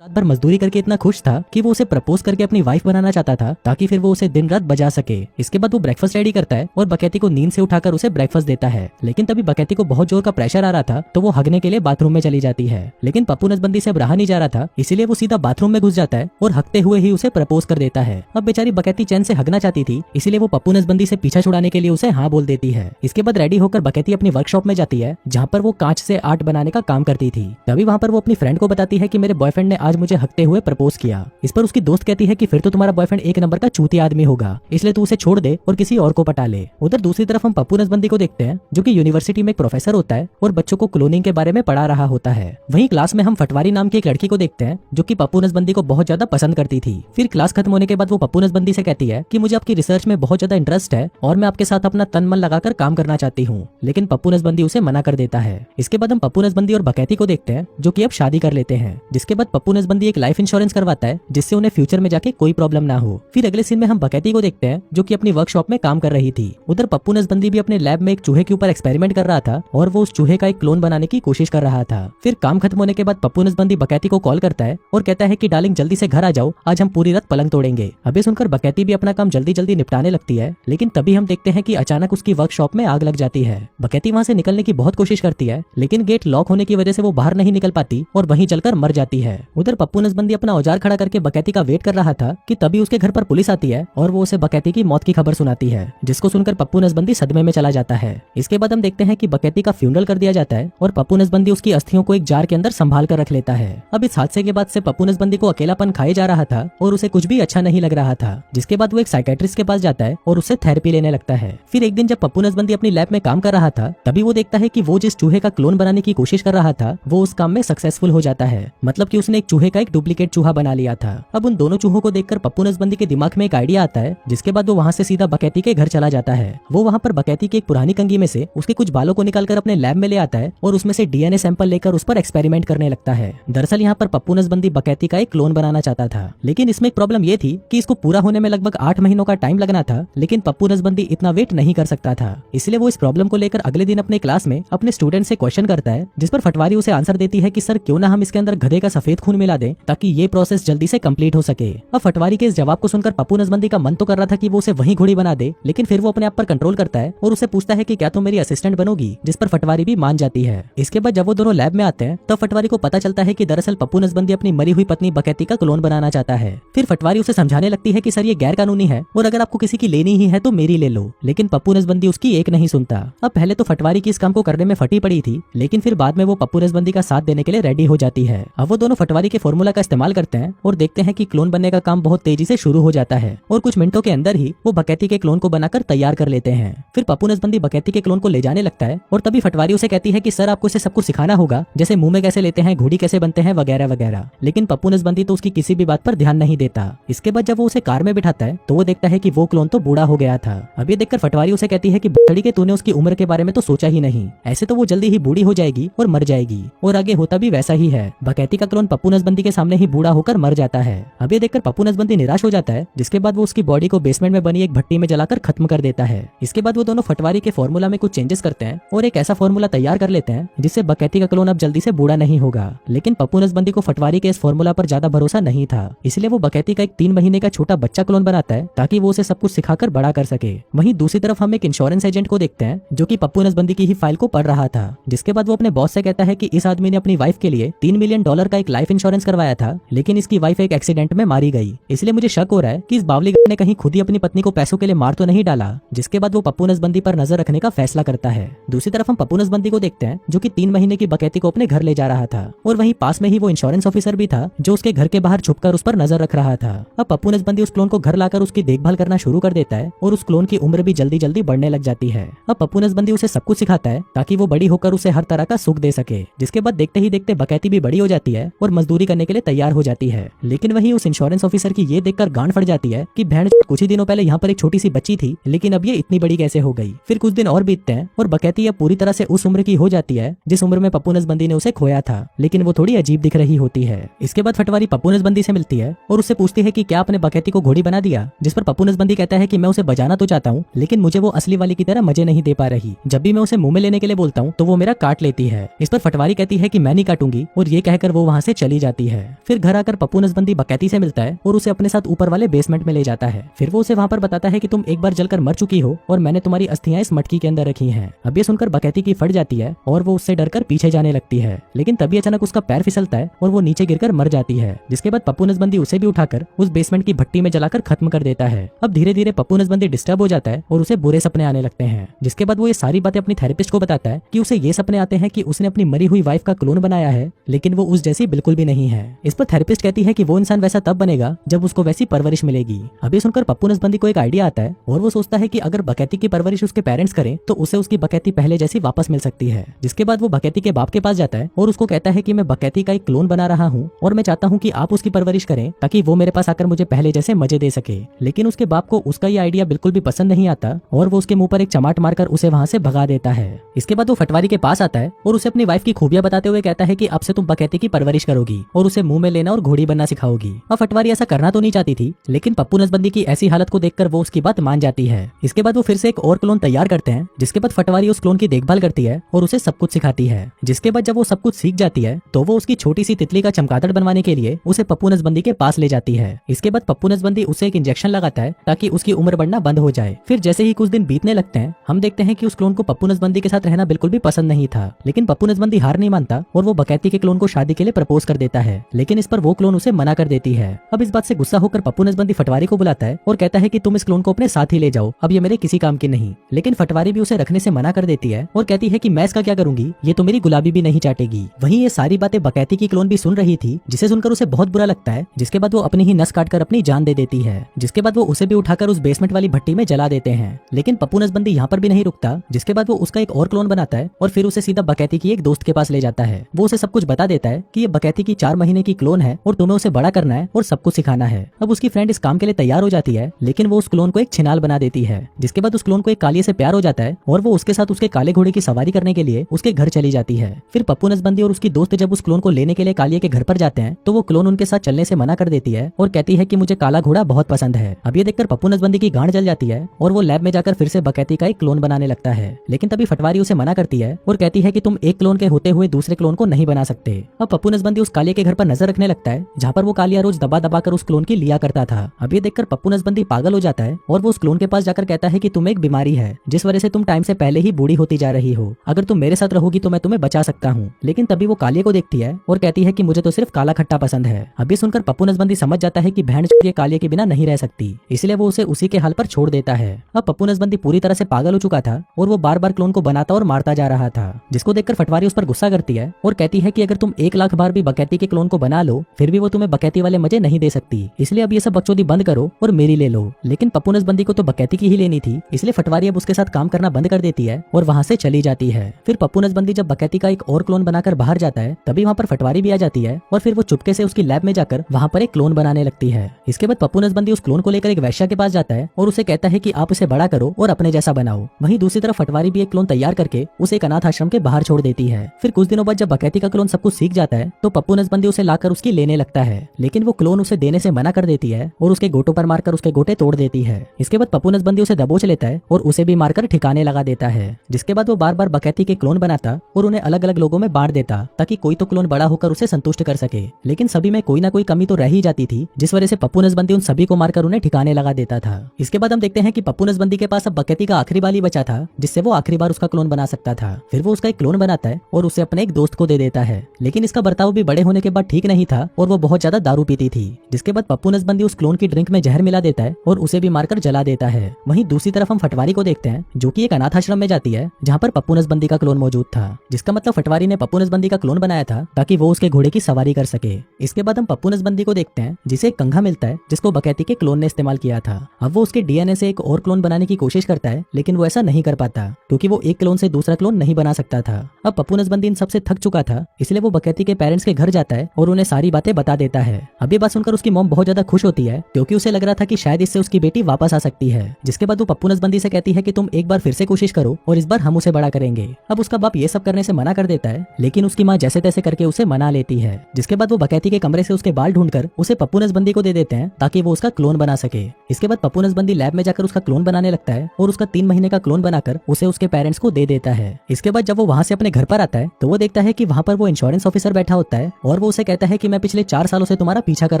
रात भर मजदूरी करके इतना खुश था कि वो उसे प्रपोज करके अपनी वाइफ बनाना चाहता था ताकि फिर वो उसे दिन रात बजा सके। इसके बाद वो ब्रेकफास्ट रेडी करता है और बकैती को नींद से उठाकर उसे ब्रेकफास्ट देता है। लेकिन तभी बकैती को बहुत जोर का प्रेशर आ रहा था तो वो हगने के लिए बाथरूम में चली जाती है। लेकिन पप्पू नसबंदी से अब रहा नहीं जा रहा था, इसीलिए वो सीधा बाथरूम में घुस जाता है और हगते हुए ही उसे प्रपोज कर देता है। अब बेचारी बकैती चैन से हगना चाहती थी, इसीलिए वो पप्पू नसबंदी से पीछा छुड़ाने के लिए उसे हाँ बोल देती है। इसके बाद रेडी होकर बकैती अपनी वर्कशॉप में जाती है जहाँ पर वो कांच से आर्ट बनाने का काम करती थी। तभी वहाँ पर वो अपनी फ्रेंड को बताती है कि मेरे बॉयफ्रेंड ने आज मुझे हगते हुए प्रपोज किया। इस पर उसकी दोस्त कहती है कि फिर तो तुम्हारा बॉयफ्रेंड एक नंबर का चूतिया आदमी होगा, इसलिए तू उसे छोड़ दे और किसी और को पटा ले। उधर दूसरी तरफ हम पप्पू नसबंदी को देखते हैं जो कि यूनिवर्सिटी में एक प्रोफेसर होता है और बच्चों को क्लोनिंग के बारे में पढ़ा रहा होता है। वहीं क्लास में हम फटवारी नाम की एक लड़की को देखते हैं जो कि पप्पू नसबंदी को बहुत ज्यादा पसंद करती थी। फिर क्लास खत्म होने के बाद वो पप्पू नसबंदी से कहती है कि मुझे आपकी रिसर्च में बहुत ज्यादा इंटरेस्ट है और मैं आपके साथ अपना तन मन लगाकर काम करना चाहती हूँ, लेकिन पप्पू नसबंदी उसे मना कर देता है। इसके बाद हम पप्पू नसबंदी और बकैती को देखते हैं जो कि अब शादी कर लेते हैं। जिसके बाद पप्पू नसबंदी एक लाइफ इंश्योरेंस करवाता है जिससे उन्हें फ्यूचर में जाके कोई प्रॉब्लम ना हो। फिर अगले सीन में हम बकैती को देखते हैं जो कि अपनी वर्कशॉप में काम कर रही थी। उधर पप्पू नसबंदी भी अपने लैब में एक चूहे के ऊपर एक्सपेरिमेंट कर रहा था और वो उस चूहे का एक क्लोन बनाने की कोशिश कर रहा था। फिर काम खत्म होने के बाद पप्पू नसबंदी बकैती को कॉल करता है और कहता है कि डार्लिंग जल्दी से घर आ जाओ, आज हम पूरी रात पलंग तोड़ेंगे। अभी सुनकर बकैती भी अपना काम जल्दी जल्दी निपटाने लगती है, लेकिन तभी हम देखते हैं कि अचानक उसकी वर्कशॉप में आग लग जाती है। बकैती वहाँ से निकलने की बहुत कोशिश करती है, लेकिन गेट लॉक होने की वजह से वो बाहर नहीं निकल पाती और वहीं जलकर मर जाती है। उधर पप्पू नसबंदी अपना औजार खड़ा करके बकैती का वेट कर रहा था कि तभी उसके घर पर पुलिस आती है और वो उसे बकैती की मौत की खबर सुनाती है, जिसको सुनकर पप्पू नसबंदी सदमे में चला जाता है। इसके बाद हम देखते हैं कि बकैती का फ्यूनरल कर दिया जाता है और पप्पू नसबंदी उसकी अस्थियों को एक जार के अंदर संभाल कर रख लेता है। अब इस हादसे के बाद से पप्पू नसबंदी को अकेलापन खाए जा रहा था और उसे कुछ भी अच्छा नहीं लग रहा था। जिसके बाद वो एक साइकेट्रिस्ट के पास जाता है और उससे थेरेपी लेने लगता है। फिर एक दिन जब पप्पू नसबंदी अपनी लैब में काम कर रहा था तभी वो देखता है कि वो जिस चूहे का क्लोन बनाने की कोशिश कर रहा था वो उस काम में सक्सेसफुल हो जाता है। मतलब कि उसने एक चूहे का एक डुप्लीकेट चूहा बना लिया था। अब उन दोनों चूहों को देखकर पप्पू नसबंदी के दिमाग में एक आइडिया आता है, जिसके बाद वो वहाँ से सीधा बकैती के घर चला जाता है। वो वहाँ पर बकैती की एक पुरानी कंघी में से उसके कुछ बालों को निकालकर अपने लैब में ले आता है और उसमें से डीएनए सैंपल लेकर उस पर एक्सपेरिमेंट करने लगता है। दरअसल यहाँ पर पप्पू नसबंदी बकैती का एक क्लोन बनाना चाहता था, लेकिन इसमें एक प्रॉब्लम ये थी कि इसको पूरा होने में लगभग 8 महीनों का टाइम लगना था, लेकिन पप्पू नसबंदी इतना वेट नहीं कर सकता था। इसलिए वो इस प्रॉब्लम को लेकर अगले दिन अपने क्लास में अपने स्टूडेंट से क्वेश्चन करता है, जिस पर फटवारी उसे आंसर देती है कि सर क्यों ना हम इसके अंदर गधे का सफेद खून मिला दें ताकि ये प्रोसेस जल्दी से कंप्लीट हो सके। अब फटवारी के इस जवाब को सुनकर पप्पू नसबंदी का मन तो कर रहा था कि वो उसे वहीं घोड़ी बना दे, लेकिन फिर वो अपने आप पर कंट्रोल करता है और उसे पूछता है कि क्या तुम मेरी असिस्टेंट बनोगी, जिस पर फटवारी भी मान जाती है। इसके बाद जब वो दोनों लैब में आते हैं तब फटवारी को पता चलता है कि दरअसल पप्पू नसबंदी अपनी मरी हुई पत्नी बकैती का क्लोन बनाना चाहता है। फिर फटवारी उसे समझाने लगती है कि सर ये गैर कानूनी है और अगर आपको किसी की लेनी ही है तो मेरी ले लो, लेकिन पप्पू नसबंदी उसकी एक नहीं सुनता। अब पहले तो फटवारी की इस काम को करने में फटी पड़ी थी, लेकिन फिर बाद में वो पप्पू नसबंदी का साथ देने के लिए रेडी हो जाती है। अब वो दोनों फटवारी के फॉर्मूला का इस्तेमाल करते हैं और देखते हैं कि क्लोन बनने का काम बहुत तेजी से शुरू हो जाता है और कुछ मिनटों के अंदर ही वो बकैती के क्लोन को बनाकर तैयार कर लेते हैं। फिर पप्पू नसबंदी बकैती के क्लोन को ले जाने लगता है और तभी फटवारी उसे कहती है कि सर आपको इसे सब कुछ सिखाना होगा, जैसे मुंह में कैसे लेते हैं, घोड़ी कैसे बनते हैं, वगैरह वगैरह। लेकिन पप्पू नसबंदी तो उसकी किसी भी बात पर ध्यान नहीं देता। इसके बाद जब वो उसे कार में बिठाता है तो वो देखता है कि वो क्लोन तो बूढ़ा हो गया था। अब ये देखकर फटवारी उसे कहती है कि बड़ी के तूने उसकी उम्र के बारे में तो सोचा ही नहीं, ऐसे तो वो जल्दी ही बूढ़ी हो जाएगी और मर जाएगी, और आगे होता भी वैसा ही है। बकैती का क्लोन पप्पू नसबंदी के सामने ही बूढ़ा होकर मर जाता है। अब ये देखकर पप्पू नसबंदी निराश हो जाता है, जिसके बाद वो उसकी बॉडी को बेसमेंट में बनी एक भट्टी में जलाकर खत्म कर देता है। इसके बाद वो दोनों फटवारी के फॉर्मूला में कुछ चेंजेस करते हैं और एक ऐसा फॉर्मूला तैयार कर लेते हैं जिससे बकैती का क्लोन अब जल्दी से बूढ़ा नहीं होगा। लेकिन पप्पू नसबंदी को फटवारी के इस फॉर्मूला पर ज्यादा भरोसा नहीं था, इसलिए वो बकैती का एक 3 महीने का छोटा बच्चा क्लोन बनाता है ताकि वो उसे सब कुछ सिखाकर बड़ा कर सके। वहीं दूसरी तरफ हम एक इंश्योरेंस एजेंट को देखते हैं जो कि पप्पू नसबंदी की ही फाइल को पढ़ रहा था। जिसके बाद वो अपने बॉस से कहता है कि इस आदमी ने अपनी वाइफ के लिए $3 मिलियन का एक लाइफ इंश्योरेंस करवाया था, लेकिन इसकी वाइफ एक एक्सीडेंट में मारी गई, इसलिए मुझे शक हो रहा है कि इस बावली ने कहीं खुद ही अपनी पत्नी को पैसों के लिए मार तो नहीं डाला। जिसके बाद वो पप्पू नसबंदी पर नजर रखने का फैसला करता है। दूसरी तरफ हम पप्पू नसबंदी को देखते हैं जो कि 3 महीने की बकैती को अपने घर ले जा रहा था और वहीं पास में ही वो इंश्योरेंस ऑफिसर भी था जो उसके घर के बाहर छुपकर उस पर नजर रख रहा था। अब पप्पू नसबंदी उस क्लोन को घर लाकर उसकी देखभाल करना शुरू कर देता है और उस क्लोन की उम्र भी जल्दी जल्दी बढ़ने लग जाती है। अब पप्पू नसबंदी उसे सब कुछ सिखाता है ताकि वो बड़ी होकर उसे हर तरह का सुख दे सके। जिसके बाद देखते ही देखते बकैती भी बड़ी हो जाती है और मजदूरी करने के लिए तैयार हो जाती है। लेकिन वहीं उस इंश्योरेंस ऑफिसर की ये देखकर गांड फट जाती है कि बहन कुछ ही दिनों पहले यहाँ पर एक छोटी सी बच्ची थी, लेकिन अब ये इतनी बड़ी कैसे हो गई। फिर कुछ दिन और बीतते हैं और बकैती अब पूरी तरह से उस उम्र की हो जाती है जिस उम्र में पप्पू नसबंदी ने उसे खोया था, लेकिन वो थोड़ी अजीब दिख रही होती है। इसके बाद फटवारी पप्पू नसबंदी से मिलती है और उससे पूछती है कि क्या आपने बकैती को घोड़ी बना दिया, जिस पर पप्पू नसबंदी कहता है कि मैं उसे बजाना तो चाहता हूँ, लेकिन मुझे वो असली वाली की तरह मजे नहीं दे पा रही। जब भी मैं उसे मुंह में लेने के लिए बोलता हूँ तो वो मेरा काट लेती है। इस पर फटवारी कहती है कि मैं नहीं काटूंगी और ये कहकर वो वहाँ से चली जाती जाती है। फिर घर आकर पप्पू नसबंदी बकैती से मिलता है और उसे अपने साथ ऊपर वाले बेसमेंट में ले जाता है। फिर वो उसे वहाँ पर बताता है कि तुम एक बार जलकर मर चुकी हो और मैंने तुम्हारी अस्थियां इस मटकी के अंदर रखी हैं। अब ये सुनकर बकैती की फट जाती है और वो उससे डरकर पीछे जाने लगती है, लेकिन तभी अचानक उसका पैर फिसलता है और वो नीचे गिरकर मर जाती है। जिसके बाद पप्पू नसबंदी उसे भी उठाकर उस बेसमेंट की भट्टी में जलाकर खत्म कर देता है। अब धीरे धीरे पप्पू नसबंदी डिस्टर्ब हो जाता है और उसे बुरे सपने आने लगते हैं। जिसके बाद वो ये सारी बातें अपनी थेरेपिस्ट को बताता है कि उसे ये सपने आते हैं कि उसने अपनी मरी हुई वाइफ का क्लोन बनाया है, लेकिन वो उस जैसी बिल्कुल भी नहीं है। इस पर थेरेपिस्ट कहती है कि वो इंसान वैसा तब बनेगा जब उसको वैसी परवरिश मिलेगी। अब ये सुनकर पप्पू नसबंदी को एक आइडिया आता है और वो सोचता है कि अगर बकैती की परवरिश उसके पेरेंट्स करें तो उसे उसकी बकैती पहले जैसी वापस मिल सकती है। जिसके बाद वो बकैती के बाप के पास जाता है और उसको कहता है कि मैं बकैती का एक क्लोन बना रहा हूँ और मैं चाहता हूँ कि आप उसकी परवरिश करें ताकि वो मेरे पास आकर मुझे पहले जैसे मजे दे सके। लेकिन उसके बाप को उसका ये आइडिया बिल्कुल भी पसंद नहीं आता और वो उसके मुंह पर एक चमाट मारकर उसे वहाँ से भगा देता है। इसके बाद वो फटवारी के पास आता है और उसे अपनी वाइफ की खूबियां बताते हुए कहता है कि अब से तुम बकैती की परवरिश करोगी और उसे मुंह में लेना और घोड़ी बनना सिखाओगी। अब फटवारी ऐसा करना तो नहीं चाहती थी, लेकिन पप्पू नसबंदी की ऐसी हालत को देखकर वो उसकी बात मान जाती है। इसके बाद वो फिर से एक और क्लोन तैयार करते हैं, जिसके बाद फटवारी उस क्लोन की देखभाल करती है और उसे सब कुछ सिखाती है। जिसके बाद जब वो सब कुछ सीख जाती है तो वो उसकी छोटी सी तितली का चमगादड़ बनवाने के लिए उसे पप्पू नसबंदी के पास ले जाती है। इसके बाद पप्पू नसबंदी उसे एक इंजेक्शन लगाता है ताकि उसकी उम्र बढ़ना बंद हो जाए। फिर जैसे ही कुछ दिन बीतने लगते हैं हम देखते हैं कि उस क्लोन को पप्पू नसबंदी के साथ रहना बिल्कुल भी पसंद नहीं था, लेकिन पप्पू नसबंदी हार नहीं मानता और वो बकैती के क्लोन को शादी के लिए प्रपोज कर देता है, लेकिन इस पर वो क्लोन उसे मना कर देती है। अब इस बात से गुस्सा होकर पप्पू नसबंदी फटवारी को बुलाता है और कहता है कि तुम इस क्लोन को अपने साथ ही ले जाओ, अब ये मेरे किसी काम की नहीं। लेकिन फटवारी भी उसे रखने से मना कर देती है और कहती है कि मैं इसका क्या करूंगी, ये तो मेरी गुलाबी भी नहीं चाटेगी। वहीं ये सारी बातें बकैती की क्लोन भी सुन रही थी, जिसे सुनकर उसे बहुत बुरा लगता है। जिसके बाद वो अपनी ही नस काटकर अपनी जान दे देती है। जिसके बाद वो उसे भी उठाकर उस बेसमेंट वाली भट्टी में जला देते हैं। लेकिन पप्पू नसबंदी यहाँ पर भी नहीं रुकता। जिसके बाद वो उसका एक और क्लोन बनाता है और फिर उसे सीधा बकैती की एक दोस्त के पास ले जाता है। वो उसे सब कुछ बता देता है कि ये बकैती की 4 महीने की क्लोन है और तुम्हें उसे बड़ा करना है और सब कुछ सिखाना है। अब उसकी फ्रेंड इस काम के लिए तैयार हो जाती है, लेकिन वो उस क्लोन को एक छिनाल बना देती है। जिसके बाद उस क्लोन को एक कालिये से प्यार हो जाता है और वो उसके साथ उसके काले घोड़े की सवारी करने के लिए उसके घर चली जाती है। फिर पप्पू नसबंदी और उसकी दोस्त जब उस क्लोन को लेने के लिए कालिये के घर पर जाते हैं तो वो क्लोन उनके साथ चलने से मना कर देती है और कहती है कि मुझे काला घोड़ा बहुत पसंद है। अब ये देखकर पप्पू नसबंदी की गांड जल जाती है और वो लैब में जाकर फिर से बकैती का एक क्लोन बनाने लगता है। लेकिन तभी फटवारी उसे मना करती है और कहती है कि तुम एक क्लोन के होते हुए दूसरे क्लोन को नहीं बना सकते। अब पप्पू नसबंदी उस कालिये के घर पर नजर रखने लगता है, जहाँ पर वो कालिया रोज दबा दबा कर उस क्लोन की लिया करता था। अब ये देखकर पप्पू नसबंदी पागल हो जाता है और वो उस क्लोन के पास जाकर कहता है कि तुम्हें एक बीमारी है जिस वजह से तुम टाइम से पहले ही बूढ़ी होती जा रही हो। अगर तुम मेरे साथ रहोगी तो मैं तुम्हें बचा सकता हूँ। लेकिन तभी वो कालिये को देखती है और कहती है कि मुझे तो सिर्फ काला खट्टा पसंद है। अब ये सुनकर पप्पू नसबंदी समझ जाता है कि बहन ये कालिये के बिना नहीं रह सकती, इसलिए वो उसे उसी के हाल पर छोड़ देता है। अब पप्पू नसबंदी पूरी तरह से पागल हो चुका था और वो बार बार क्लोन को बनाता और मारता जा रहा था, जिसको देखकर फटवारी उस पर गुस्सा करती है और कहती है कि अगर तुम 1 लाख बार भी बकैती के क्लोन को बना लो फिर भी वो तुम्हें बकैती वाले मजे नहीं दे सकती, इसलिए अब ये सब बकचोदी बंद करो और मेरी ले लो। लेकिन पप्पू नसबंदी को तो बकैती की ही लेनी थी, इसलिए फटवारी अब उसके साथ काम करना बंद कर देती है और वहाँ से चली जाती है। फिर पप्पू नसबंदी जब बकैती का एक और क्लोन बनाकर बाहर जाता है तभी वहाँ पर फटवारी भी आ जाती है और फिर वो चुपके से उसकी लैब में जाकर वहाँ पर एक क्लोन बनाने लगती है। इसके बाद पप्पू नसबंदी उस क्लोन को लेकर एक वैश्या के पास जाता है और उसे कहता है कि आप उसे बड़ा करो और अपने जैसा बनाओ। वहीं दूसरी तरफ फटवारी भी एक क्लोन तैयार करके उसे एक अनाथ आश्रम के बाहर छोड़ देती है। फिर कुछ दिनों बाद जब बकैती का क्लोन सब कुछ सीख जाता है तो पप्पू नसबंदी उसे लाकर उसकी लेने लगता है, लेकिन वो क्लोन उसे देने से मना कर देती है और उसके गोटों पर मारकर उसके गोटे तोड़ देती है। इसके बाद पप्पू नसबंदी उसे दबोच लेता है और उसे भी मारकर ठिकाने लगा देता है। जिसके बाद वो बार बार बकैती के क्लोन बनाता और उन्हें अलग अलग लोगों में बांट देता ताकि कोई तो क्लोन बड़ा होकर उसे संतुष्ट कर सके। लेकिन सभी में कोई ना कोई कमी तो रह ही जाती थी, जिस वजह से पप्पू नसबंदी उन सभी को मारकर उन्हें ठिकाने लगा देता था। इसके बाद हम देखते हैं कि पप्पू नसबंदी के पास अब बकैती का आखिरी बाल ही बचा था जिससे वो आखिरी बार उसका क्लोन बना सकता था। फिर वो उसका एक क्लोन बनाता है और उसे अपने एक दोस्त को दे देता है, लेकिन इसका बर्ताव भी बड़े होने के बाद ठीक नहीं था और वो बहुत ज्यादा दारू पीती थी। जिसके बाद पप्पू नसबंदी उस क्लोन की ड्रिंक में जहर मिला देता है और उसे भी मारकर जला देता है। वहीं दूसरी तरफ हम फटवारी को देखते हैं जो कि एक अनाथ आश्रम में जाती है जहाँ पर पप्पू नसबंदी का क्लोन मौजूद था, जिसका मतलब फटवारी ने पप्पू नसबंदी का क्लोन बनाया था ताकि वो उसके घोड़े की सवारी कर सके। इसके बाद हम पप्पू नसबंदी को देखते हैं जिसे एक कंघा मिलता है जिसको बकैती के क्लोन ने इस्तेमाल किया था। अब वो उसके डीएनए से एक और क्लोन बनाने की कोशिश करता है, लेकिन वो ऐसा नहीं कर पाता क्योंकि वो एक क्लोन से दूसरा क्लोन नहीं बना सकता था। अब पप्पू नसबंदी इन सबसे थक चुका था, इसलिए वो बकैती के पेरेंट्स के घर जाता है और उन्हें सारी बातें बता देता है। अब ये बात सुनकर उसकी मॉम बहुत ज्यादा खुश होती है क्योंकि उसे लग रहा था कि शायद इससे उसकी बेटी वापस आ सकती है। जिसके बाद वो पप्पू नसबंदी से कहती है कि तुम एक बार फिर से कोशिश करो और इस बार हम उसे बड़ा करेंगे। अब उसका बाप ये सब करने से मना कर देता है, लेकिन उसकी माँ जैसे तैसे करके उसे मना लेती है। जिसके बाद वो बकैती के कमरे से उसके बाल ढूंढकर उसे पप्पू नसबंदी को दे देते हैं ताकि वो उसका क्लोन बना सके। इसके बाद पप्पू नसबंदी लैब में जाकर उसका क्लोन बनाने लगता है और उसका 3 महीने का क्लोन बनाकर उसे उसके पेरेंट्स को दे देता है। इसके बाद जब वो वहाँ से अपने घर पर आता है तो वो देखता है कि वहाँ पर वो इंश्योरेंस ऑफिसर बैठा होता है और और वो उसे कहता है कि मैं पिछले 4 सालों से तुम्हारा पीछा कर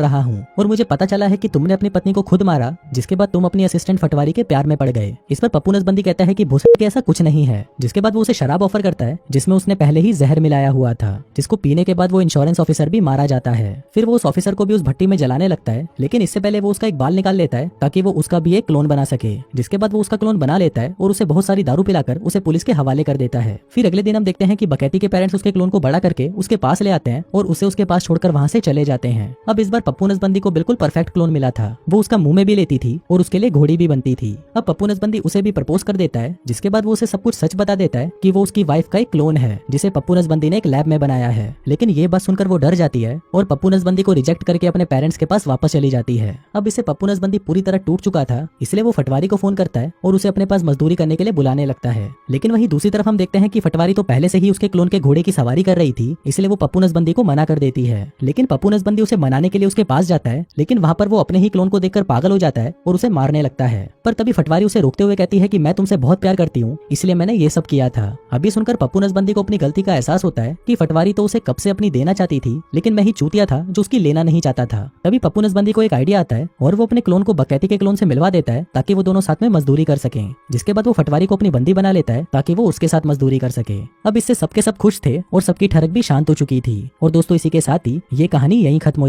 रहा हूँ और मुझे पता चला है कि तुमने अपनी पत्नी को खुद मारा, जिसके बाद तुम अपनी असिस्टेंट फटवारी के प्यार में पड़ गए। इस पर पप्पू नसबंदी कहता है कि भूसड़ के ऐसा कुछ नहीं है। जिसके बाद वो उसे शराब ऑफर करता है जिसमें उसने पहले ही जहर मिलाया हुआ था, जिसको पीने के बाद वो इंश्योरेंस ऑफिसर भी मारा जाता है। फिर वो उस ऑफिसर को भी उस भट्टी में जलाने लगता है, लेकिन इससे पहले वो उसका एक बाल निकाल लेता है ताकि वो उसका भी एक क्लोन बना सके। जिसके बाद वो उसका क्लोन बना लेता है और उसे बहुत सारी दारू पिलाकर उसे पुलिस के हवाले कर देता है। फिर अगले दिन हम देखते हैं कि बकैती के पेरेंट्स उसके क्लोन को बड़ा करके उसके पास ले आते हैं और उसे उसके पास छोड़कर वहां से चले जाते हैं। अब इस बार पप्पू नसबंदी को बिल्कुल परफेक्ट क्लोन मिला था। वो उसका मुंह में भी लेती थी और उसके लिए घोड़ी भी बनती थी। अब पप्पू नसबंदी उसे भी प्रपोज कर देता है, जिसके बाद वो उसे सब कुछ सच बता देता है कि वो उसकी वाइफ का एक क्लोन है जिसे पप्पू नसबंदी ने एक लैब में बनाया है। लेकिन ये बात सुनकर वो डर जाती है और पप्पू नसबंदी को रिजेक्ट करके अपने पेरेंट्स के पास वापस चली जाती है। अब इसे पप्पू नसबंदी पूरी तरह टूट चुका था, इसलिए वो फटवारी को फोन करता है और उसे अपने पास मजदूरी करने के लिए बुलाने लगता है। लेकिन वहीं दूसरी तरफ हम देखते हैं कि फटवारी तो पहले से ही उसके क्लोन के घोड़े की सवारी कर रही थी, इसलिए वो पप्पू नसबंदी को मना कर देती है। लेकिन पप्पू नसबंदी उसे मनाने के लिए उसके पास जाता है, लेकिन वहां पर वो अपने ही क्लोन को देखकर पागल हो जाता है और उसे मारने लगता है। पर तभी फटवारी उसे रोकते हुए कहती है कि मैं तुमसे बहुत प्यार करती हूँ, इसलिए मैंने ये सब किया था। अभी सुनकर पप्पू नसबंदी को अपनी गलती का एहसास होता है कि फटवारी तो उसे कब से अपनी देना चाहती थी, लेकिन मैं ही चूतिया था जो उसकी लेना नहीं चाहता था। तभी पप्पू नसबंदी को एक आइडिया आता है और वो अपने क्लोन को बकैती के क्लोन से मिलवा देता है ताकि वो दोनों साथ में मजदूरी कर सकें। जिसके बाद वो फटवारी को अपनी बंदी बना लेता है ताकि वो उसके साथ मजदूरी कर सके। अब इससे सबके सब खुश थे और सबकी ठरक भी शांत हो चुकी थी। और दोस्तों इसी के साथ ही ये कहानी यहीं खत्म हो